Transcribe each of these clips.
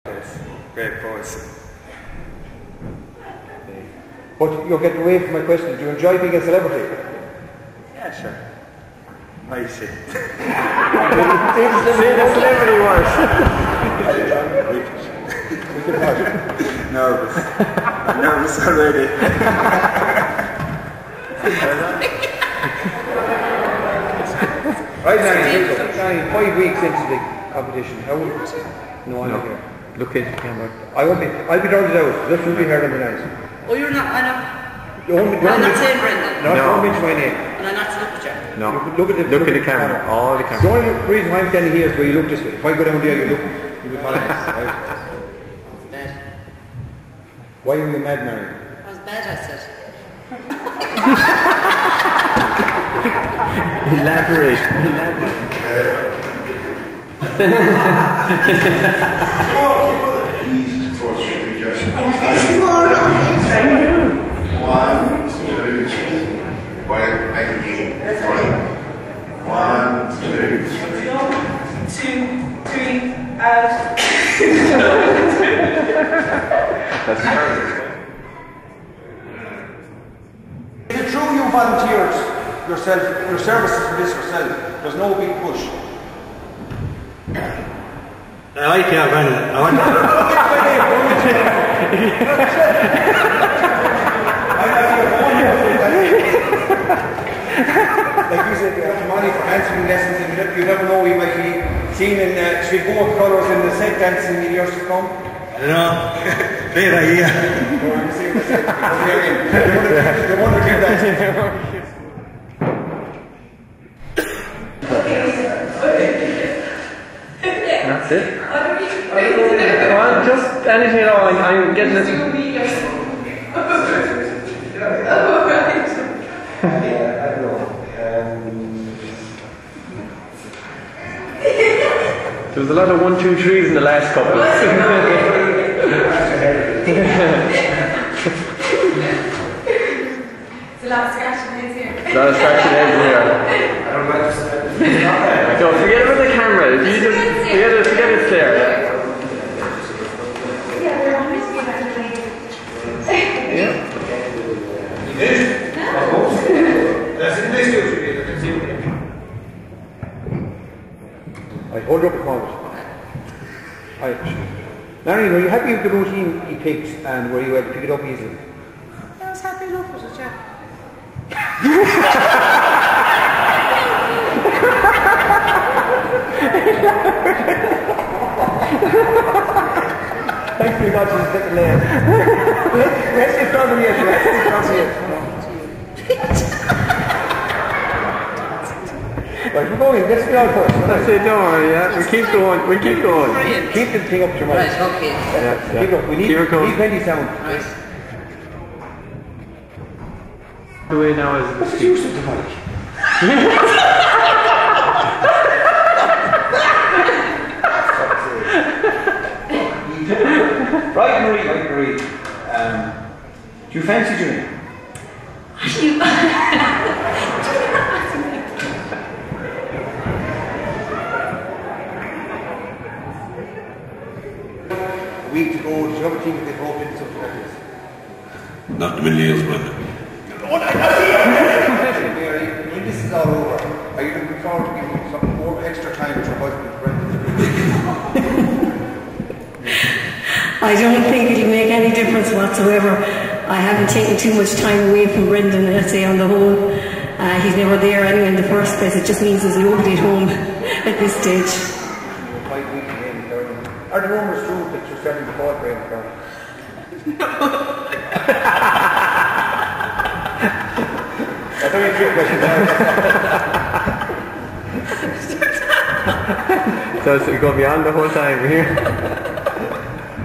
Great voice. But you're getting away from my question. Do you enjoy being a celebrity? Yeah, sure. I see. Say the celebrity worse. Nervous. I'm nervous already. Right now, 5 weeks into the competition. How would you? No, I'm not here. Look at the camera. I'll be rounded out. This will be heard on the night. Oh, you're not, I know. I'm not saying Brendan. Don't mention my name. And I'm not to look at you. No. Look at the camera. All the camera. The only reason why I'm standing here is where you look this way. If I go down there, you look. You'll be following us. Right? Bad. Why are you mad, Mary? I was bad, I said. Elaborate. That's perfect. Is it true you volunteered your services for this yourself? There's no big push. I like you, Brendan. I want to. Like you said, you have money for answering lessons, and you never know, you might be seen in Sligo colours in the set dancing in years to come. I don't know. Great idea. They want to do that. That's it. Well, just anything at all. I'm getting this. There was a lot of 1, 2, 3s in the last couple. It's a lot of scratching heads here. A lot of scratching heads here. Don't forget about the camera. If you just forget it's there. Yeah. I hold up a comment. Marion, were you happy with the routine he picked and were you able to pick it up easily? I was happy enough with it, yeah. Thanks very much for the second layer. Rest your tongue here, rest your tongue here. Right, we're going, let's be out first. I said, don't worry, yeah. We keep going. Brilliant. Keep the thing up to your mouth. Right, okay. Yeah. Keep it up. We need plenty sound. Right. The way now is. What's the use of the mic? Right, Marie. Do you fancy doing it? A week to go, do you ever think they broke into something like this? Not the millions, but When this is all over, are you looking forward to giving some more extra time with your husband, Brendan? I don't think it'll make any difference whatsoever. I haven't taken too much time away from Brendan, let's say, on the whole. He's never there anyway in the first place. It just means there's nobody at home at this stage. 5 weeks again, are the rumours true that you're starting to fall for him? That's only a trick question. So it's going to be on the whole time here.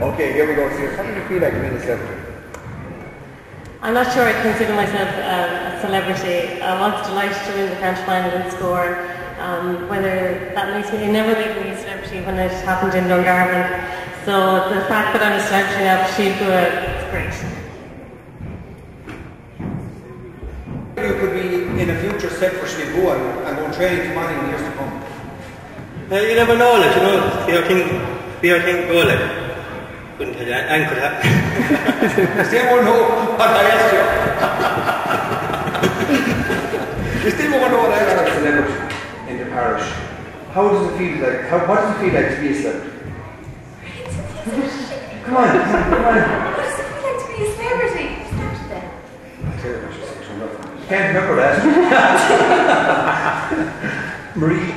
Okay, here we go. So how do you feel like being a celebrity? I'm not sure I consider myself a celebrity. I was delighted to win the French final and score. Whether that makes me, it never made me a celebrity when it happened in Dungarvan. So the fact that I'm a celebrity now for Sligo, it's great. You could be in a future set for Sligo and go training to money in years to come. You never know, like, you know, see how things go, like. Couldn't tell you. And could have. You still won't know what I asked you. You still won't know what I asked you. Celebrity in the parish. How does it feel like? What does it feel like to be a celebrity? Come on. What does it feel like to be a celebrity? Start then. Can't remember that. Marie.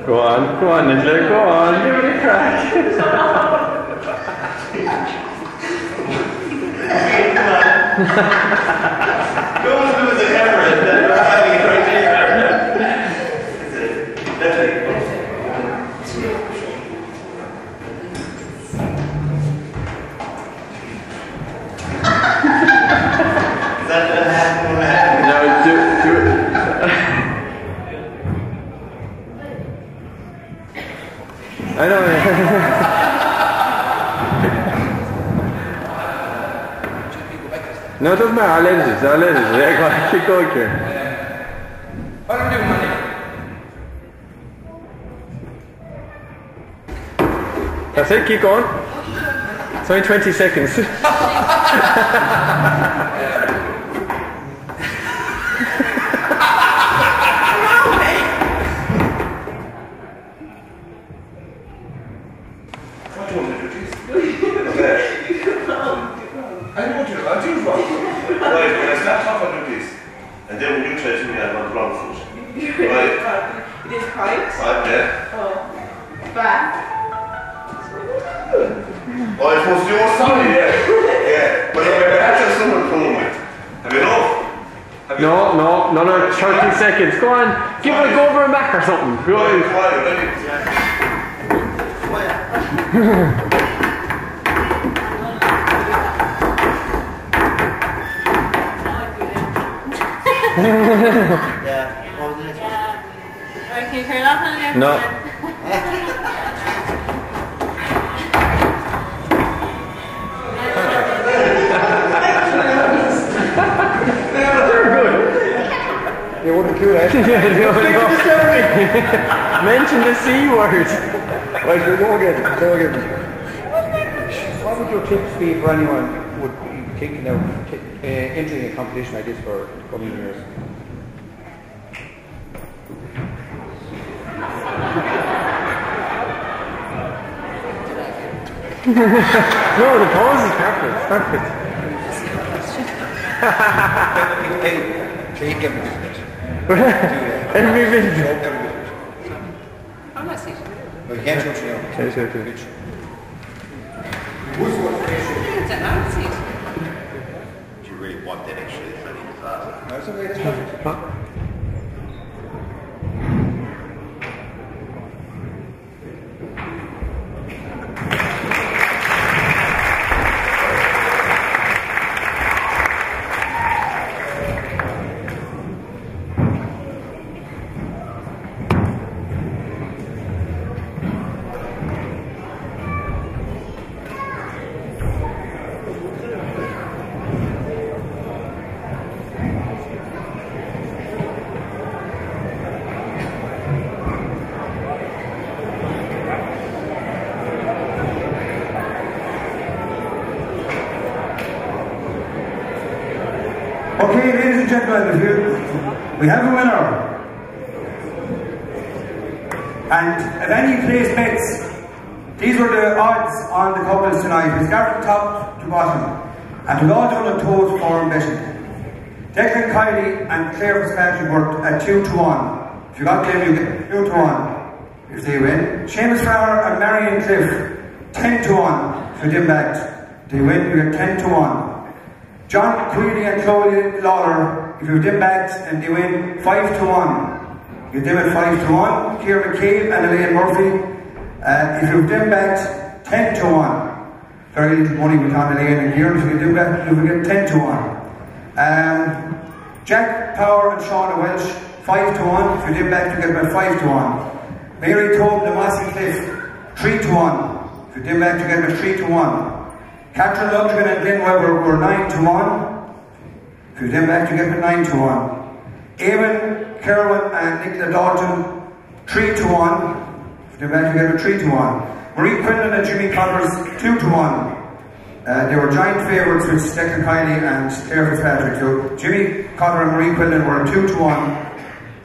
Go on, Nicola, go on, give it a crack. Go on and do the camera and then we're having a great day. Is that going to happen? No, do it. I know. No, it doesn't matter. I'll edit it. Yeah, go on, keep going here. What are we doing, honey? That's it, keep going. It's only 20 seconds. Right, when I start talking about this, and then when you try to me, I'm on the wrong foot. Right. It is quiet. Right there. Oh. Back. Oh, I suppose you're sorry, yeah. But I had to have someone coming with. Have you enough? No, another 30 seconds. Go on, give it a go over a Mac or something. Go on. Yeah. What was the next one? Alright, can you turn it off now? Yeah. No. You wouldn't do that. Mention the C word. Right, we'll go again. What would your tips be for anyone who would be thinking of entering a competition like this for coming years? No, the pose is perfect. Take everything. Every minute. I'm not seated. No, you can't touch now. Yes, I do. It's an out seat. Do you really want that actually? It's not even fast. No, it's okay, that's perfect. Huh? Okay, ladies and gentlemen, we have a winner. And if any place bets, these were the odds on the couples tonight. We start from top to bottom. And we all done a toes for betting. Declan Kiley and Claire Fitzpatrick worked at 2-1. If you got them, you get 2-1 if they win. Seamus Farrar and Marion Cliff, 10-1. If you dim back, they win, you get 10-1. John Queely and Chloe Lawler, if you dim back and they win, 5-1. You dim it 5-1. Kieran McCabe and Elaine Murphy, if you dim back, 10-1. Very little money with on Elaine and Kieran, if you dim back, you will get 10-1. Jack Power and Shauna Welsh, 5-1. If you dim back, you get about 5-1. Mary Tobin and Massey Cliff, 3-1. If you dim back, you get about 3-1. Catherine Lundgren and Glenn Webber were 9-1. If you dim back, you get about 9-1. Eamon, Kerwin and Nicola Dalton, 3-1. If they managed to get a 3-1. Marie Quinlan and Jimmy Connors, 2-1. They were giant favourites with Declan Kiley and Claire Fitzpatrick. So Jimmy Connor and Marie Quinlan were 2-1.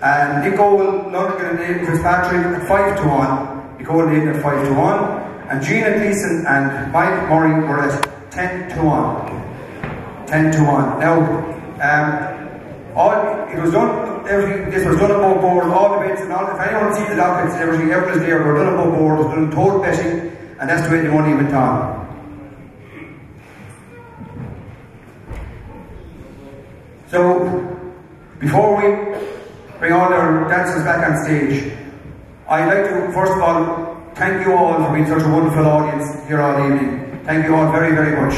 And Nick Owen, Lundigan and Aidan Fitzpatrick at 5-1. Nick Owen and Aidan at 5-1. And Gina Gleeson and Mike Murray were at 10-1. 10-1. Now, it was done, this was done above board, all the bets and all, if anyone sees the dockets and everything was there, were done above board, it was done total betting, and that's the way the money went on. So, before we bring all our dancers back on stage, I'd like to, first of all, thank you all for being such a wonderful audience here all evening. Thank you all very, very much.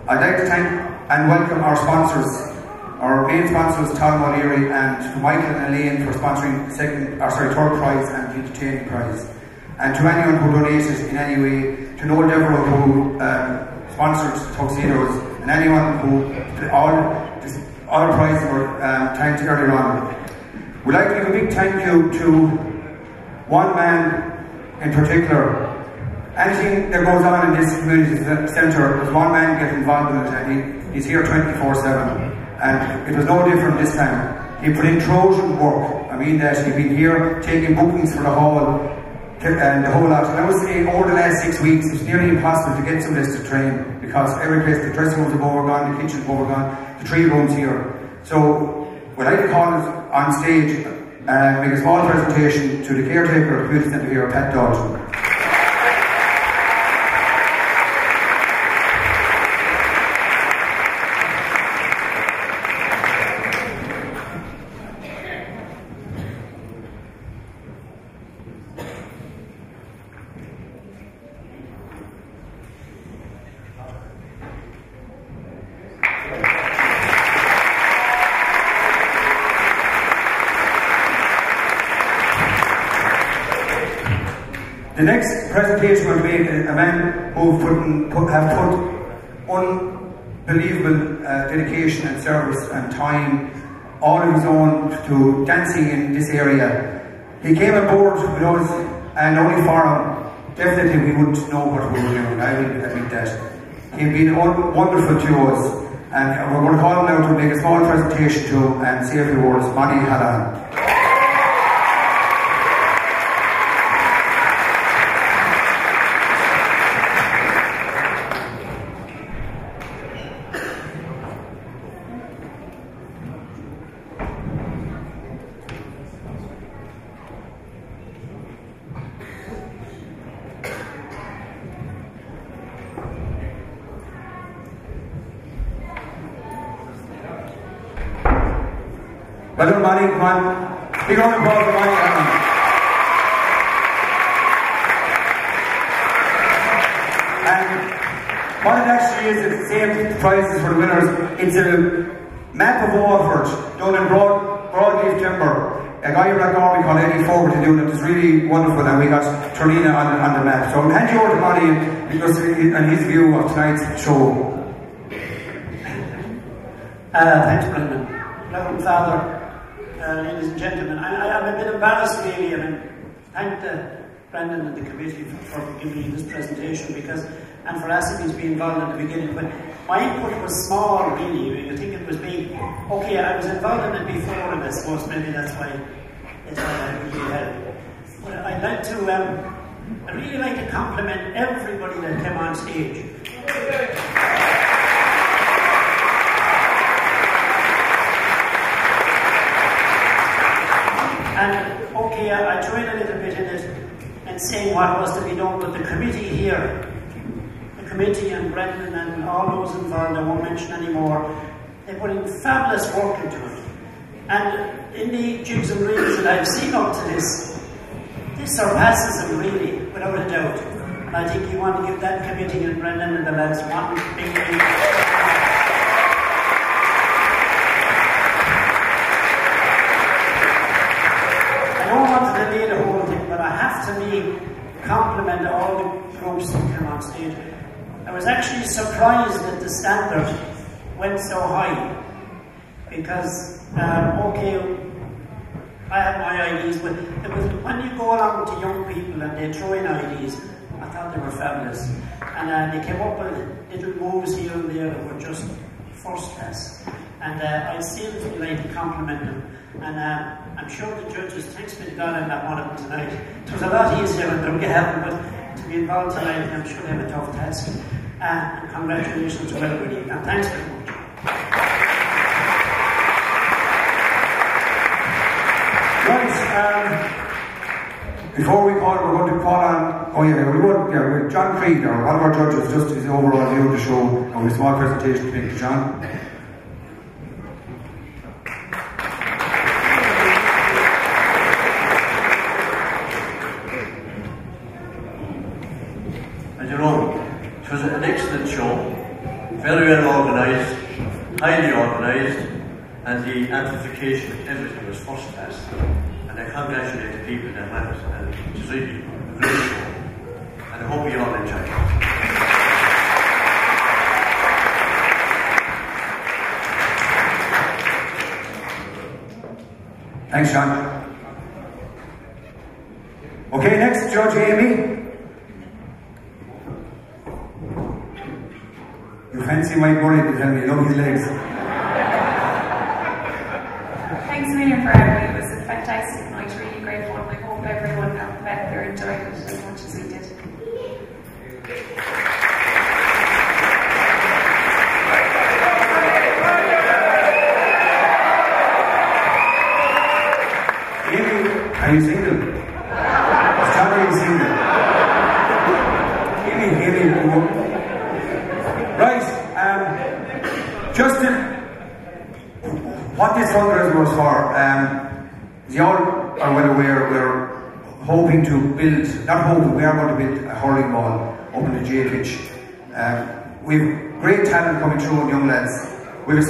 I'd like to thank and welcome our sponsors. Our main sponsors, Tom O'Leary, and to Michael and Elaine for sponsoring the third prize and the entertaining prize. And to anyone who donated in any way, to Noel Devereux who sponsored tuxedos, and anyone who, all prizes were thanked earlier on. We'd like to give a big thank you to one man in particular. Anything that goes on in this community centre, there's one man getting involved in it, and he's here 24/7. And it was no different this time. He put in Trojan work. I mean that he'd been here taking bookings for the hall and the whole lot. And I would say over the last 6 weeks, it was nearly impossible to get somebody to train because every place, the dressing rooms have overgone, the kitchen's overgone, the 3 rooms here. So we'd like to call us on stage and make a small presentation to the caretaker of the community centre here, Pat Dalton. The next presentation will be a man who have put unbelievable dedication and service and time, all of his own, to dancing in this area. He came aboard with us, and only for him, definitely we wouldn't know what we were doing, I will admit that. He's been wonderful to us, and we're going to call him now to make a small presentation to him and say a few words. Monty Hallan. Well done, Manny, come on. Big round of applause for Manny. And what it actually is, it's the same prizes for the winners. It's a map of Waterford done in broadleaf timber. A guy here at Galway called Eddie Forward to do it. It's really wonderful, and we got Torina on the map. So I'll hand you over to Manny and his view of tonight's show. Thanks, Brendan. Reverend Father. Ladies and gentlemen, I'm a bit embarrassed really. I mean, thank Brendan and the committee for giving me this presentation and for asking me to be involved at the beginning. But my input was small really. You think it was big. Okay, I was involved in it before, and I suppose maybe that's why I really helped. But I'd like to, I really like to compliment everybody that came on stage. And okay, I joined a little bit in it and saying what was to be done, but the committee here, the committee and Brendan and all those involved, I won't mention anymore, they put in fabulous work into it. And in the jigs and reels that I've seen up to this surpasses them really, without a doubt. And I think you want to give that committee and Brendan and the lads one big I don't want to delay the whole thing, but I have to compliment all the groups that came on stage. I was actually surprised that the standard went so high, because okay, I have my ideas, but it was when you go along to young people and they throw in ideas, I thought they were fabulous. And they came up with little moves here and there that were just first class. And I still feel like to compliment them. And I'm sure the judges, thanks be to God, I'm not one of them tonight. It was a lot easier when they happened, but to be involved tonight, I'm sure they have a tough task. And congratulations to everybody, and thanks very much. Right, before we call, we're going to call on, John Creed, or one of our judges, just his overall view of the show, and with a small presentation to make to John. As you know, it was an excellent show, very well organised, highly organised, and the amplification of everything was first class. And I congratulate the people that went, and it was really a great show. And I hope you all enjoy it. Thanks, John. Okay, next, Judge Amy. You fancy Mike Murray to tell me, love his legs. Thanks a million for having me. It was a fantastic night, really great fun. I hope everyone out there enjoyed it as much as we did. Amy, are you single? Is Johnny single? Amy, right, just to, what this fundraiser was for, as you all are well aware, we're hoping to build, not hoping, we are going to build a hurling ball up in the J pitch. We've great talent coming through in young lads. We're a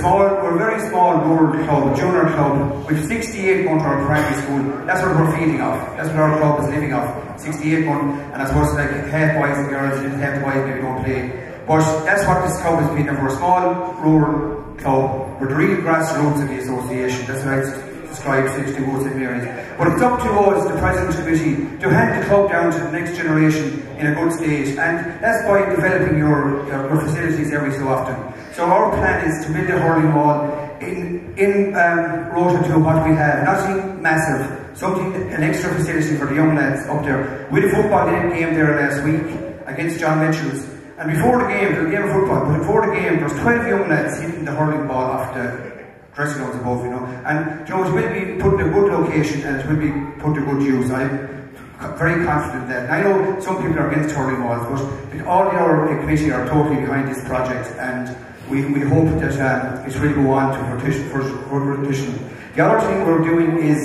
very small rural club, junior club. We've 68 going to our primary school. That's what we're feeding off. That's what our club is living off. 68 going, and I suppose like half boys and girls, half boys maybe don't play. But that's what this club has been. We're a small rural club. We're the real grassroots of the association. That's why it's described 60 votes in areas. But it's up to us, the President's Committee, to hand the club down to the next generation in a good state. And that's by developing your facilities every so often. So our plan is to build a hurling wall in relation to what we have. Nothing massive, an extra facility for the young lads up there. We had a football game there last week against John Mitchell's. And before the game, there was a game of football, but before the game, there was 12 young lads hitting the hurling ball off the dressing rooms above, you know. And, you know, it will be put in a good location and it will be put to good use. I'm very confident that. And I know some people are against hurling walls, but all our committee are totally behind this project, and we hope that it will go on to fruition. The other thing we're doing is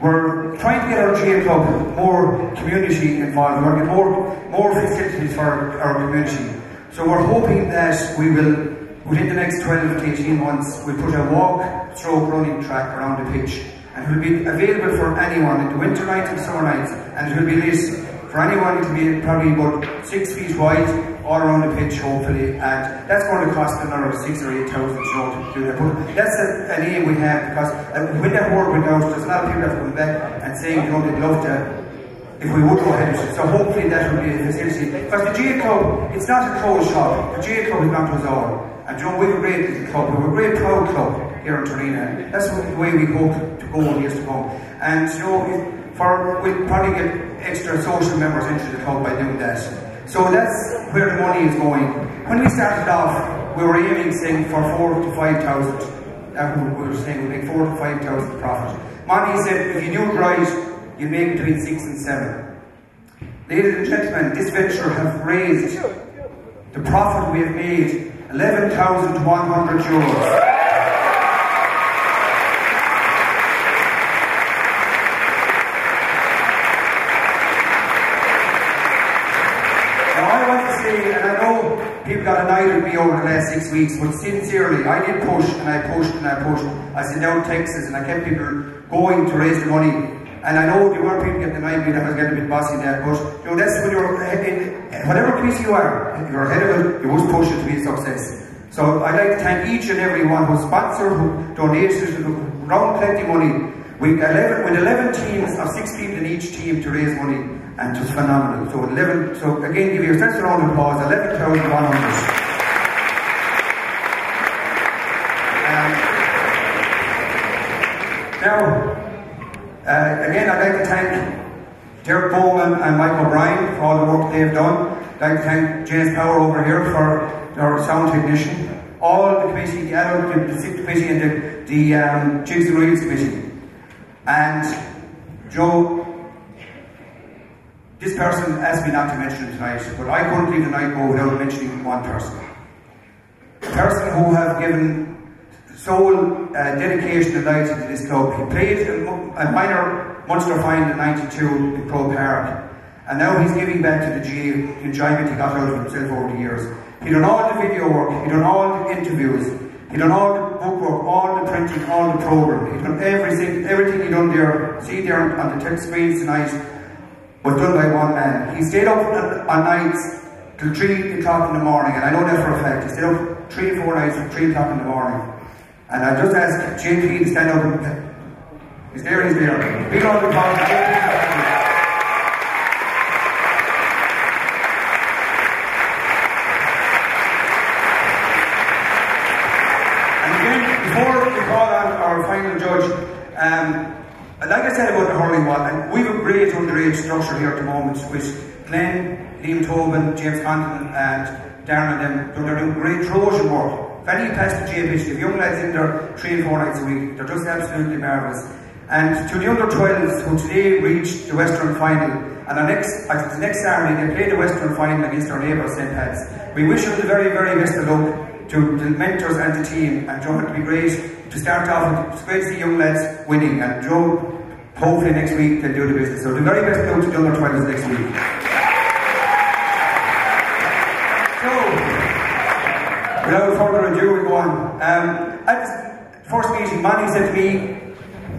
we're trying to get our GA Club more community involved. We're going to get more facilities for our community. So we're hoping that we will, within the next 12 to 18 months, we'll put a walk-stroke-running track around the pitch. And it will be available for anyone in the winter nights and summer nights. And it will be lit for anyone. It will be probably about 6 feet wide all around the pitch, hopefully. And that's going to cost another 6,000 or 8,000 to do that. But that's an aim we have, because when that word went out, there's a lot of people that have come back and saying, you know, they'd love to, if we would go ahead with it. So hopefully that will be a facility. Because the GA Club, it's not a closed shop. The GA Club is not to us all. And you know, we're a great little club. We're a great proud club here in Torina. That's the way we hope to go in years to come. And you know, we'll probably get extra social members into the club by doing that. So that's where the money is going. When we started off, we were aiming, saying, for 4,000 to 5,000. We were saying we'd make 4,000 to 5,000 profit. Monty said, if you do it right, you make between 6 and 7. Ladies and gentlemen, this venture have raised the profit we have made, 11,100 euros. And I know people got annoyed with me over the last 6 weeks, but sincerely, I did push and I pushed and I pushed. I sent out texts and I kept people going to raise the money. And I know there were people getting annoyed with me that I was getting a bit bossy in that, but you know, that's when you're in whatever committee you are, if you're ahead of it, you must push it to be a success. So I'd like to thank each and every one who sponsored, who donated, who round plenty money. With 11 teams of 6 people in each team to raise money, and it was phenomenal. So again, give yourselves a round of applause. 11,100. Now, again, I'd like to thank Derek Bowman and Mike O'Brien for all the work they've done. I'd like to thank James Power over here for our sound technician. All the committee, the adult, the SIP committee, and the Jigs and Reels committee. And Joe, this person asked me not to mention him tonight, but I couldn't leave the night go without mentioning one person. A person who has given sole dedication and life into this club. He played a minor Munster final in '92 in Croke Park, and now he's giving back to the GA the enjoyment he got out of himself over the years. He done all the video work, he done all the interviews, he done all the book work, all the printing, all the programme. He done everything he done there, see there on the text screens tonight, was done by one man. He stayed up on nights till 3 o'clock in the morning, and I know that for a fact. He stayed up 3 or 4 nights till 3 o'clock in the morning. And I just asked JP to stand up and he's there, he's there. Big round of applause for JP. And again, before we call on our final judge, like I said about the hurling one, and we have a great underage structure here at the moment with Glenn, Liam Tobin, James Conlon and Darren and them. They're doing great Trojan work. If any past the GA pitch, the young lads in there 3 and 4 nights a week, they're just absolutely marvellous. And to the under 12s who today reached the Western final, and next Saturday they play the Western final against our neighbours St. Pat's. We wish them the very, very best of luck to the mentors and the team, and Joe, it'll be great to start off with. It's great to see young lads winning, and Joe, hopefully next week they'll do the business. So the very best of luck to the under 12s next week. Without further ado, we go on. At the first meeting, Manny said to me,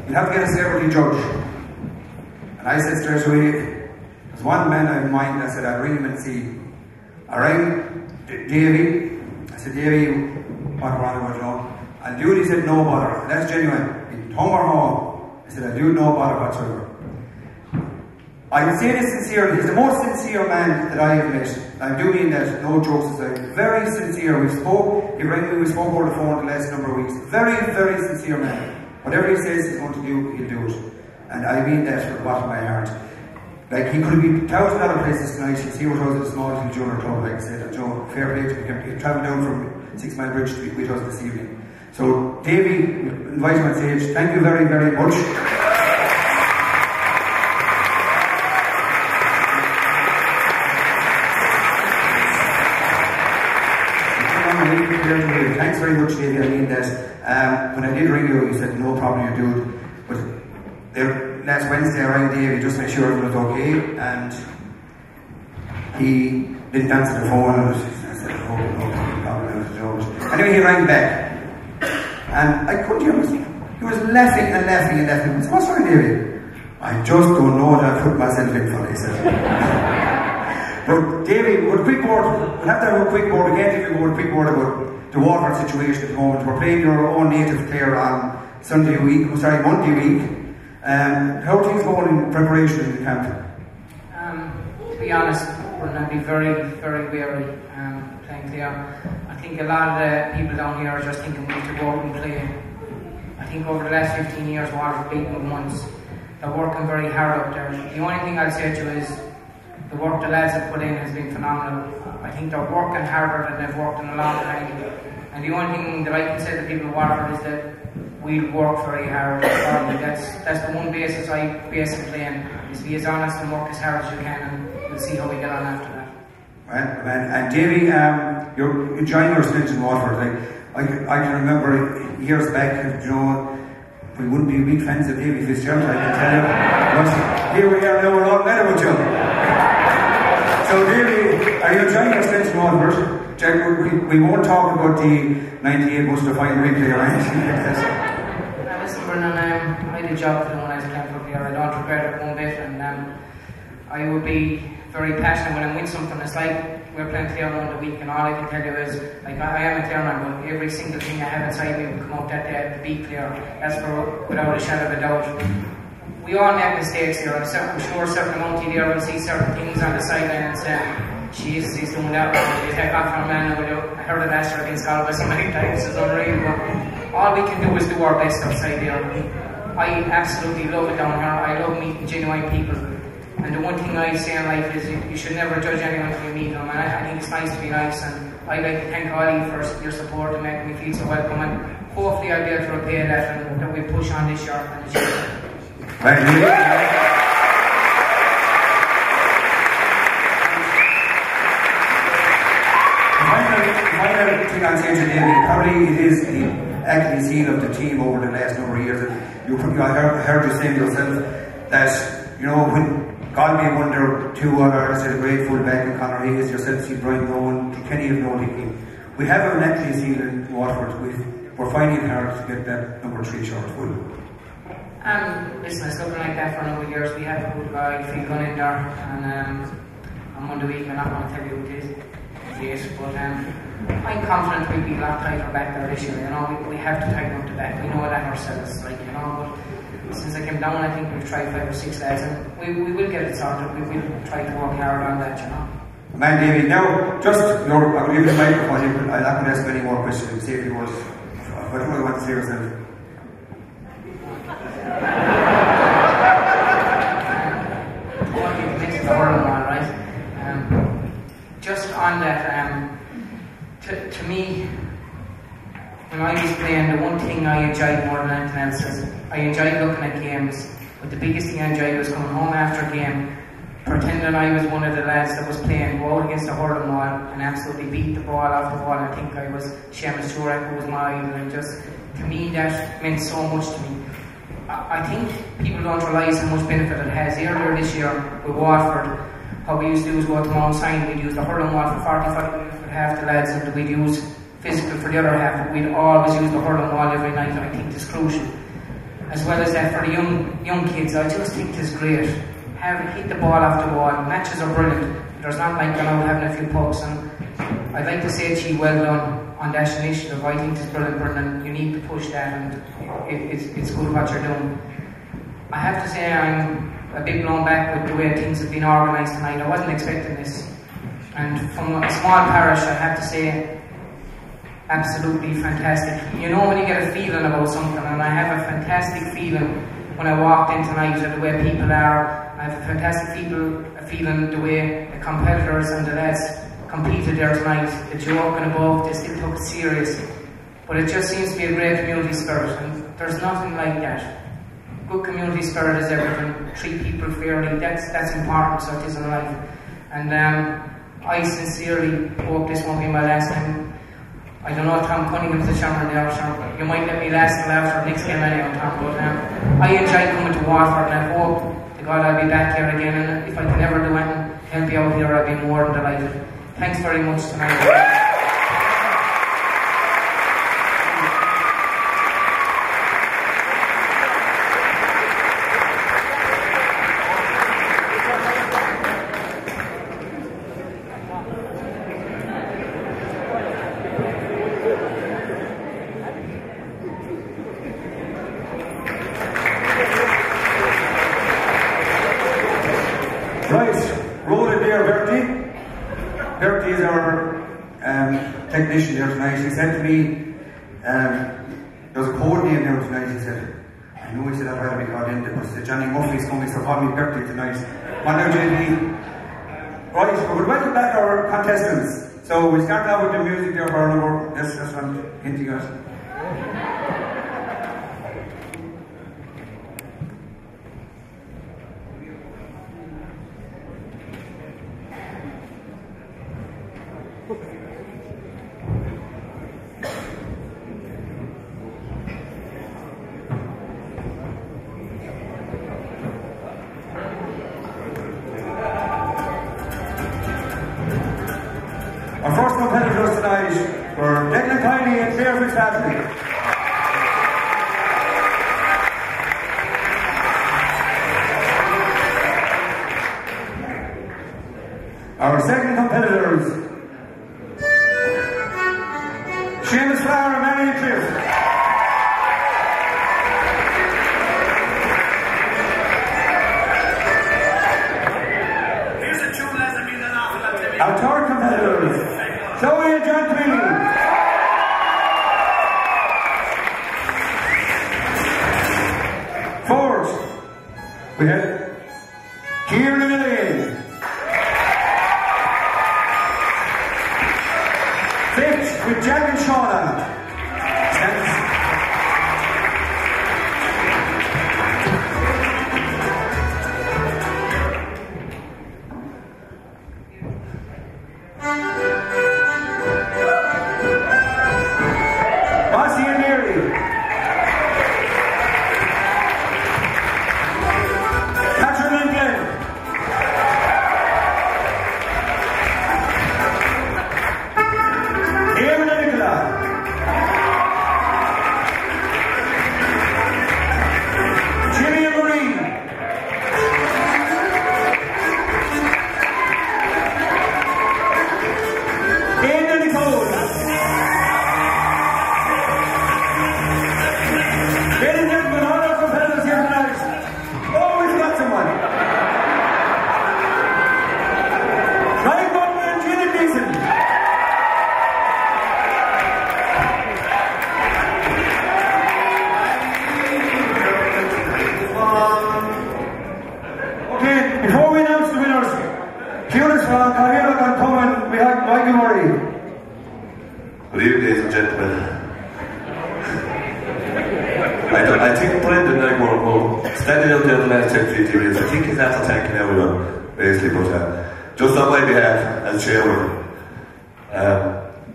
"You'll have to get a celebrity judge." And I said straight away, there's one man I have in mind. I said, I'll ring him and see. I rang Davey. I said, Davey, what about Joe? I'll do it. He said, no bother. That's genuine. In home or home? I said, I'll do no bother whatsoever. I can say this sincerely. He's the most sincere man that I have met. I do mean that, no jokes aside. Very sincere. He rang me, we spoke over the phone the last number of weeks. Very, very sincere man. Whatever he says he's going to do, he'll do it. And I mean that from the bottom of my heart. Like, he could have been 1,000 other places tonight. He'd see what I was at a small little junior club, like I said. Joe, fair play to him. He travelled down from 6 Mile Bridge to be with us this evening. So, Davey, invite him on stage. Thank you very, very much. Thanks very much, Davey. I mean that. When I did ring you, you said no problem, you do it. But last Wednesday I rang Davey just to make sure it was okay, and he didn't answer the phone. And I said, oh, no problem. Anyway, he rang back, and I couldn't hear him. He was laughing and laughing and laughing. I said, what's wrong, Davey? I just don't know what I put myself in for, he said. But Davey, with a quick word, we'll have to have a quick word again if you go with a quick word about the water situation at the moment. We're playing your own native player on Monday week. How are things going in preparation in the camp? To be honest, we're going to be very, very weary playing clear. I think a lot of the people down here are just thinking we need to go out and play. I think over the last 15 years, Water's beaten them once. They're working very hard up there. The only thing I'll say to you is the work the lads have put in has been phenomenal. I think they're working harder than they've worked in a long time. And the only thing that I can say to people in Waterford is that we'll work very hard. That's the one basis I base it playing, is be as honest and work as hard as you can, and we'll see how we get on after that. Right, and Davey, you're enjoying your stint in Waterford. I can remember years back, you know, we wouldn't be big fans of Davey Fitzgerald, I can tell you. But here we are now, we're all mad about you. So Davey, are you enjoying your stint in Waterford? Jack, we won't talk about the 98 Munster final replay or anything like that. Listen, Brendan, I had a job for the one I was playing for here. I don't regret it one bit, and I would be very passionate when I'm with something. It's like we're playing Clare on the week, and all I can tell you is, like, I am a Clare man, but every single thing I have inside me will come out that day to beat Clare. That's without a shadow of a doubt. We all make mistakes here. I'm sure certain amount of you there will see certain things on the sideline and say, Jesus, he's doing that wrong. He's heck off our man. I heard it last year against Galway so many times. It's unreal. But all we can do is do our best outside there. I absolutely love it down here. I love meeting genuine people. And the one thing I say in life is you should never judge anyone until you meet them. And I think it's nice to be nice. And I'd like to thank all of you for your support and making me feel so welcome. And hopefully I'll be able to repay that and that we push on this year and achieve it. Thank you. The final thing I'll say today, probably it is the Achilles heel of the team over the last number of years. I heard you saying yourself that, you know, when Galway won their 2 others, a great fullback in Conor Hayes, yourself, see Brian Rowan, Kenny of no team. We have an Achilles heel in Waterford. We're finding it hard to get that number 3 short full. Listen, it's looking like that for a number of years. We have a good guy, Phil Gunn in there, and I'm on the week, I'm not going to tell you who it is yet, but I'm confident we'll be a lot tighter back there this year. You know, we have to tighten up the back. We know that ourselves, like, you know, but since I came down, I think we've tried 5 or 6 lads, and we will get it sorted. We will try to work hard on that, you know. Man, David, now, just, I'll give you the microphone. I'm not going to ask any more questions. Say a few words. What do you want to say yourself? Just on that, to me, when I was playing, the one thing I enjoyed more than anything else is I enjoyed looking at games, but the biggest thing I enjoyed was coming home after a game, pretending I was one of the lads that was playing, go out against the hurling wall and absolutely beat the ball off the wall. I think I was Seamus Turek, who was my idol, and just, to me, that meant so much to me. I think people don't realise how much benefit it has. Earlier this year with Waterford, what we used to do is go to Mount Sign, we'd use the hurling wall for 45 minutes with half the lads, and we'd use physical for the other half, but we'd always use the hurling wall every night. I think it's crucial. As well as that for the young kids, I just think it's great. Hit the ball off the wall, matches are brilliant. There's not like going out having a few pucks, and I'd like to say to you, well done on that initiative. I think it's brilliant, Brendan. You need to push that, and it's good what you're doing. I have to say I'm a bit blown back with the way things have been organised tonight. I wasn't expecting this, and from a small parish, I have to say, absolutely fantastic. You know when you get a feeling about something, and I have a fantastic feeling when I walked in tonight at the way people are. I have a fantastic feeling the way the competitors and the lads competed there tonight. The joke and above, they still took it serious. But it just seems to be a great community spirit, and there's nothing like that. Good community spirit is everything. Treat people fairly, that's important, so it is in life. And I sincerely hope this won't be my last time. I don't know if Tom Cunningham's the chairman there, so you might let me last till after the next game anyway, Tom, but I enjoy coming to Waterford, and I hope to God I'll be back here again, and if I can ever do anything, help you out here, I'll be more than delighted. Thanks very much tonight. Technician there tonight, he said to me, there's a code name there tonight, he said. I know he said I'd rather be called in, but Johnny Murphy's coming, so call me Bertie tonight. What now, JD? Right, we'll welcome back our contestants. So we start out with the music there for our number. That's what I'm hinting at. Our first competitors tonight were Declan Kiley and Claire Fitzpatrick. Our second competitors, Seamus Flower and Marion Cliff. Our third competitors, Chloe and John Twilly. Fourth, we have Kieran and Elaine. Fifth, with Jack and Shauna. Bossy and Mary. Catherine and Glenn. Aaron and Nicola. Jimmy and Marie. Ian and Nicole. Ladies and gentlemen, all our competitors here tonight. Oh, we've got someone. Ryan Butler and Gina Gleason. Okay, before we announce the winners, Curis from Kahira and Common, we have Michael Murray. Good evening, ladies and gentlemen. I think Brendan and I were standing out there the last 10-15 minutes. I think he's after thanking everyone, basically, but just on my behalf, as chairman,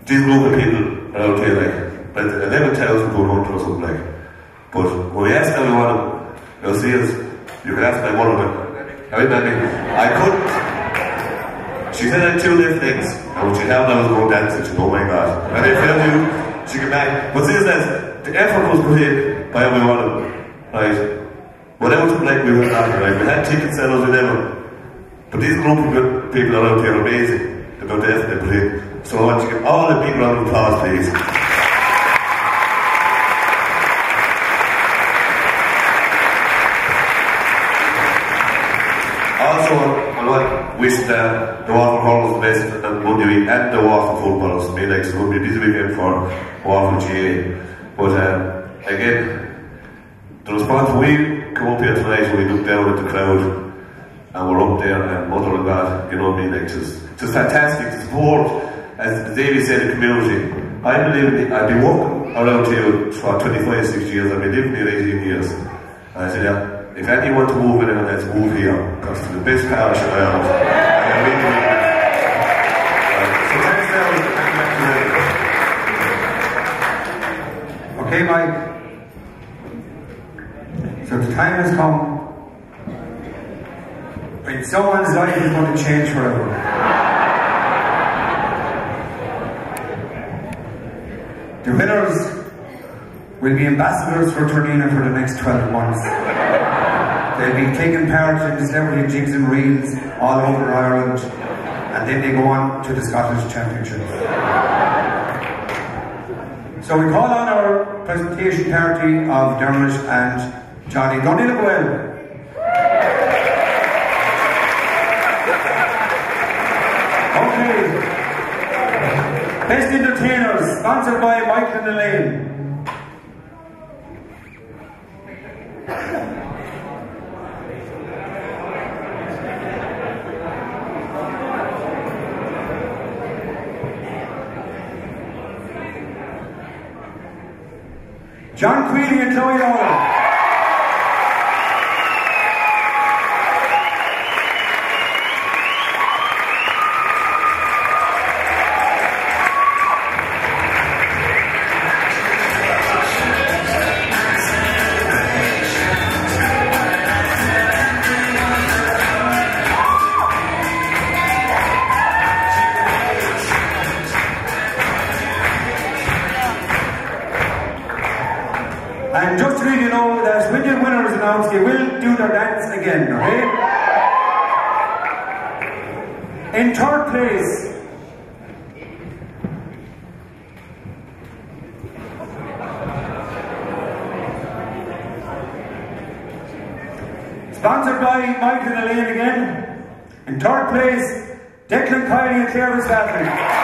these group of people are out there, like, 11,000 or something, like. But when we asked everyone, you'll see us, you can ask my mother, but I couldn't. She said I had 2 left legs, and when she had I was going dancing, she said, oh my god. And I felt you, she came back. But see, the effort was put in by everyone, right? Whatever took like we were not, right? We had ticket sellers with them. But these group of people are out here amazing. About the effort they put in. So I want to give all the big round of applause, please. Also, I want to wish the Waterford Hurlers the best on Monday week and the Waterford footballers. It like it's going to be a busy weekend for Waterford GA. But again, the response we come up here tonight, we look down at the crowd and we're up there and Mother of God, you know what I mean, like just fantastic to support, as Davey said, the community. I believe I've been walking around here for 25-6 years, I've been living here 18 years. And I said, yeah, if anyone to move in, let's move here, because it's the best parish in Ireland. And I really mean that. So thanks now. Okay, Mike. So the time has come when someone's life is going to change forever. The winners will be ambassadors for Turnina for the next 12 months. They'll be taking part in the celebrity jigs and reels all over Ireland, and then they go on to the Scottish Championships. So we call on our presentation party of Dermot and Johnny. Don't look well. Okay. Best Entertainers, sponsored by Michael and Elaine. John Queenie and Chloe Lawler. And just to let you know that when your winner is announced, they will do their dance again, okay? In third place, sponsored by Mike and Elaine again. In third place, Declan Kiley and Claire Fitzpatrick.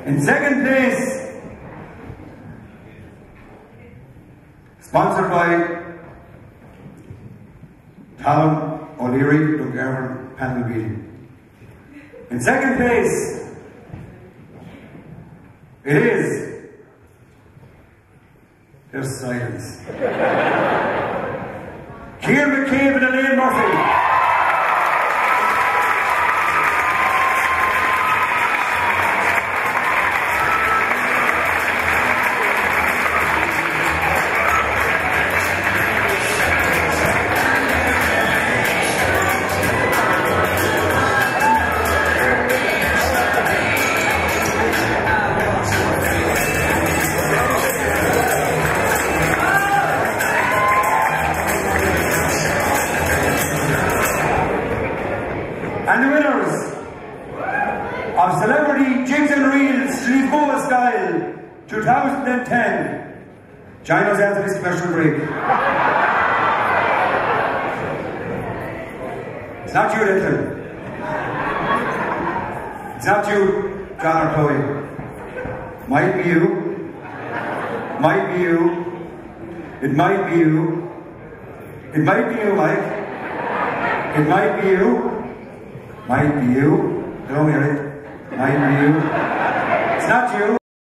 In second place, sponsored by Talon O'Leary, Doug Erwin, panel meeting. In second place, it is, there's silence, Ciarán McCabe and Elaine Murphy. And the winners of Celebrity Jigs and Reels Street Boa Style 2010. Join us after this special break. It's not you, Declan. It's not you, John or Chloe. Might be you. Might be you. It might be you. It might be you, Mike. It might be you. Might be you. Don't hear it. Might be you. It's not you.